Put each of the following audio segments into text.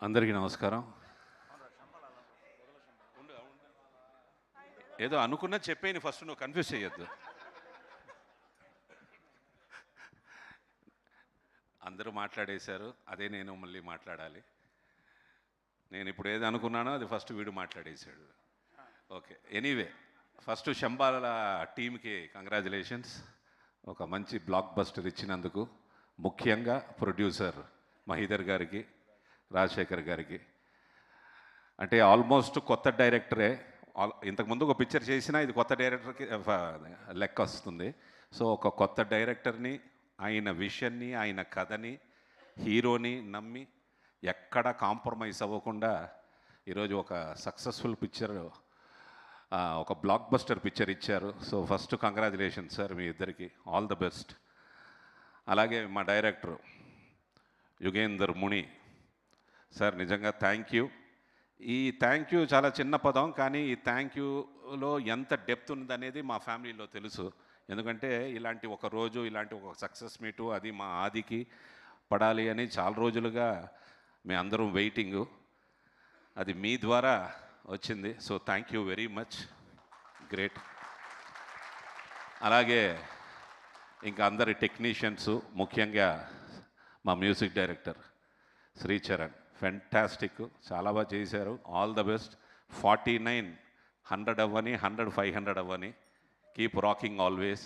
అందరికీ నమస్కారం. ఏదో అనుకున్నా చెప్పేని ఫస్ట్, నువ్వు కన్ఫ్యూజ్ చేయొద్దు. అందరూ మాట్లాడేశారు, అదే నేను మళ్ళీ మాట్లాడాలి. నేను ఇప్పుడు ఏది అనుకున్నానో అది ఫస్ట్ వీడు మాట్లాడేశాడు. ఓకే, ఎనీవే ఫస్ట్ శంబాల టీమ్కి కంగ్రాచులేషన్స్. ఒక మంచి బ్లాక్ బస్టర్ ఇచ్చినందుకు, ముఖ్యంగా ప్రొడ్యూసర్ మహీధర్ గారికి, రాజశేఖర్ గారికి. అంటే ఆల్మోస్ట్ కొత్త డైరెక్టరే. ఇంతకుముందు ఒక పిక్చర్ చేసినా ఇది కొత్త డైరెక్టర్కి లెక్క వస్తుంది. సో ఒక కొత్త డైరెక్టర్ని, ఆయన విషన్ని, ఆయన కథని, హీరోని నమ్మి ఎక్కడ కాంప్రమైజ్ అవ్వకుండా ఈరోజు ఒక సక్సెస్ఫుల్ పిక్చర్, ఒక బ్లాక్ బస్టర్ పిక్చర్ ఇచ్చారు. సో ఫస్ట్ కంగ్రాచులేషన్స్ సార్, మీ ఇద్దరికి ఆల్ ద బెస్ట్. అలాగే మా డైరెక్టరు యుగేందర్ ముని సార్, నిజంగా థ్యాంక్ యూ. ఈ థ్యాంక్ యూ చాలా చిన్న పదం, కానీ ఈ థ్యాంక్ యూలో ఎంత డెప్త్ ఉందనేది మా ఫ్యామిలీలో తెలుసు. ఎందుకంటే ఇలాంటి ఒక రోజు, ఇలాంటి ఒక సక్సెస్ మీటు అది మా ఆదికి పడాలి అని చాలా రోజులుగా మేము అందరం వెయిటింగు. అది మీ ద్వారా వచ్చింది. So thank you very much, great. అలాగే ఇంకా అందరి టెక్నీషియన్స్, ముఖ్యంగా మా మ్యూజిక్ డైరెక్టర్ శ్రీచరణ్, ఫెంటాస్టిక్, చాలా బాగా చేశారు. All the best. 49 100 అవ్వని, 100 500 అవ్వని. Keep rocking always.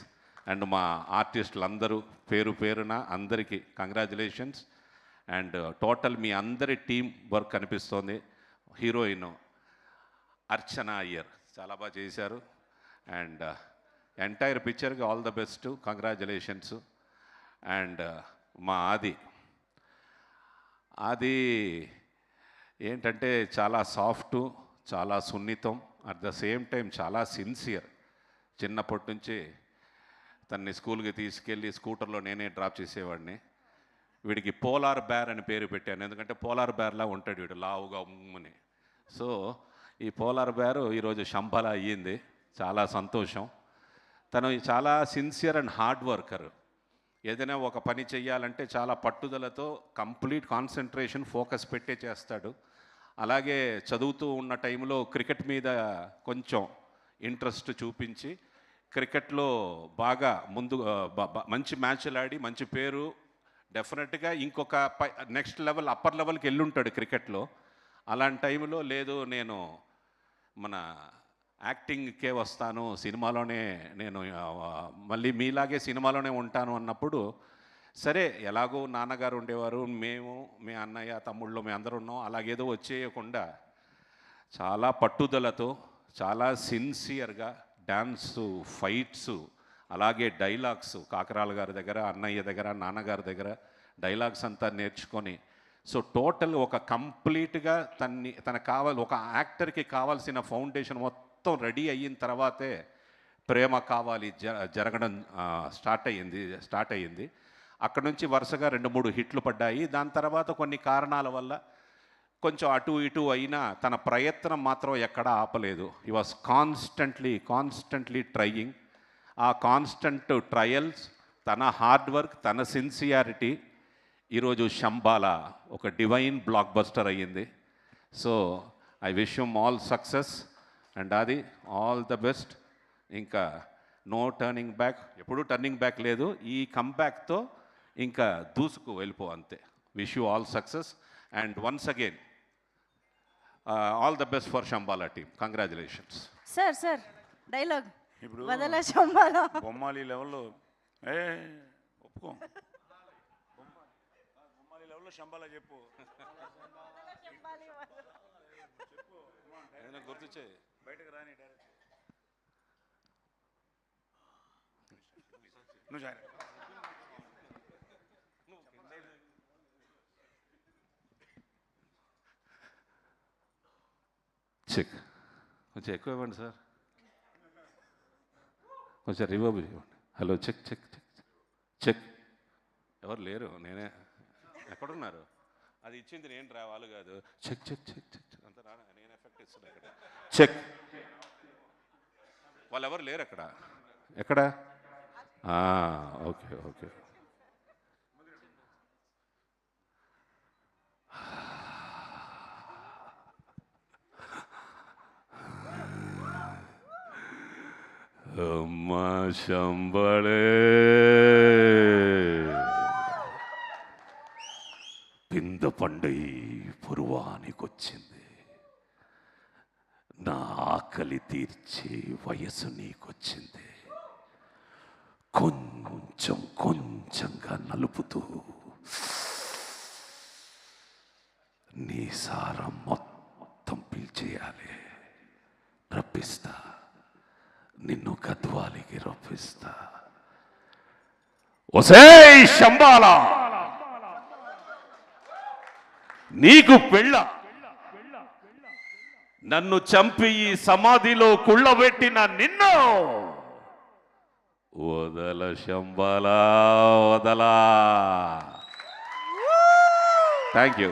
అండ్ మా ఆర్టిస్టులు అందరూ పేరు పేరున అందరికీ కంగ్రాచులేషన్స్. అండ్ టోటల్ మీ అందరి టీం వర్క్ కనిపిస్తోంది. హీరోయిన్ అర్చన అయ్యర్ చాలా బాగా చేశారు. అండ్ ఎంటైర్ పిక్చర్కి all the best, congratulations. And మా అది ఏంటంటే చాలా సాఫ్టు, చాలా సున్నితం, అట్ ద సేమ్ టైం చాలా సిన్సియర్. చిన్నప్పటి నుంచి తన్ని స్కూల్కి తీసుకెళ్ళి స్కూటర్లో నేనే డ్రాప్ చేసేవాడిని. వీడికి పోలార్ బేర్ అని పేరు పెట్టాను, ఎందుకంటే పోలార్ బేర్లా ఉంటాడు వీడు, లావుగా ఉమ్మని. సో ఈ పోలార్ బేరు ఈరోజు శంబాల అయ్యింది, చాలా సంతోషం. తను చాలా సిన్సియర్ అండ్ హార్డ్ వర్కర్. ఏదైనా ఒక పని చెయ్యాలంటే చాలా పట్టుదలతో, కంప్లీట్ కాన్సన్ట్రేషన్, ఫోకస్ పెట్టే చేస్తాడు. అలాగే చదువుతూ ఉన్న టైంలో క్రికెట్ మీద కొంచెం ఇంట్రెస్ట్ చూపించి క్రికెట్లో బాగా ముందు మంచి మ్యాచ్లు ఆడి మంచి పేరు, డెఫినెట్గా ఇంకొక నెక్స్ట్ లెవెల్, అప్పర్ లెవెల్కి వెళ్ళుంటాడు క్రికెట్లో. అలాంటి టైంలో లేదు, నేను మన యాక్టింగ్కే వస్తాను, సినిమాలోనే నేను మళ్ళీ మీలాగే సినిమాలోనే ఉంటాను అన్నప్పుడు, సరే ఎలాగో నాన్నగారు ఉండేవారు, మేము, మీ అన్నయ్య, తమ్ముళ్ళు, మేము అందరూ ఉన్నాం, అలాగేదో వచ్చేయకుండా చాలా పట్టుదలతో, చాలా సిన్సియర్గా డ్యాన్సు, ఫైట్సు, అలాగే డైలాగ్స్, కాకరాల గారి దగ్గర, అన్నయ్య దగ్గర, నాన్నగారి దగ్గర డైలాగ్స్ అంతా నేర్చుకొని, సో టోటల్ ఒక కంప్లీట్గా తనకు కావాలి, ఒక యాక్టర్కి కావాల్సిన ఫౌండేషన్ మొత్తం రెడీ అయిన తర్వాతే ప్రేమ కావాలి జరగడం స్టార్ట్ అయ్యింది. అక్కడ నుంచి వరుసగా 2-3 హిట్లు పడ్డాయి. దాని తర్వాత కొన్ని కారణాల వల్ల కొంచెం అటు ఇటు అయినా తన ప్రయత్నం మాత్రం ఎక్కడా ఆపలేదు. He was constantly trying. ఆ కాన్స్టెంట్ ట్రయల్స్, తన హార్డ్ వర్క్, తన సిన్సియారిటీ ఈరోజు శంబాల ఒక డివైన్ బ్లాక్ బస్టర్ అయ్యింది. So I wish him all success. And అది ఆల్ ద బెస్ట్. ఇంకా నో టర్నింగ్ బ్యాక్, ఎప్పుడూ టర్నింగ్ బ్యాక్ లేదు. ఈ కంబ్యాక్తో ఇంకా దూసుకు వెళ్ళిపో, అంతే. Wish you all success. And once again all the best for Shambhala team. Congratulations. Sir dialogue ఇప్పుడు వదల శంబాల బొమ్మాలి లెవెల్లో ఒప్పుకో, బొమ్మాలి లెవెల్లో శంబాల చెప్పు, గుర్తు చేయి, బయటకు రాని డైరెక్ట్ నువ్వు చెక్ కొంచెం ఎక్కువ ఇవ్వండి సార్, కొంచెం రివర్బ్ ఇవ్వండి. Hello, check check check check. ఎవరు లేరు, నేనే. ఎక్కడున్నారు? అది ఇచ్చింది నేను రా, వాళ్ళు కాదు. చెక్ చెక్ చెక్ చెక్ అంతా రా, నేను ఎఫెక్ట్ ఇస్తున్నా ఇక్కడ. చెక్. వాళ్ళు ఎవరు లేరు అక్కడ. ఎక్కడ? Okay okay. అమ్మ శంబళే పింద పండై పురువానికొచ్చింది. నా ఆకలి తీర్చే వయసు నీకొచ్చింది. కొంచెం కొంచెంగా నలుపుతూ నీ సారం మొత్తం పీల్చేయాలి. రప్పిస్తా, నిన్ను గద్వాలికి రప్పిస్తా. ఒసేయ్ శంబాల, నీకు పెళ్ళ, నన్ను చంపి ఈ సమాధిలో కుళ్ళబెట్టిన నిన్ను వదల శంబాలా, వదలా. Thank you.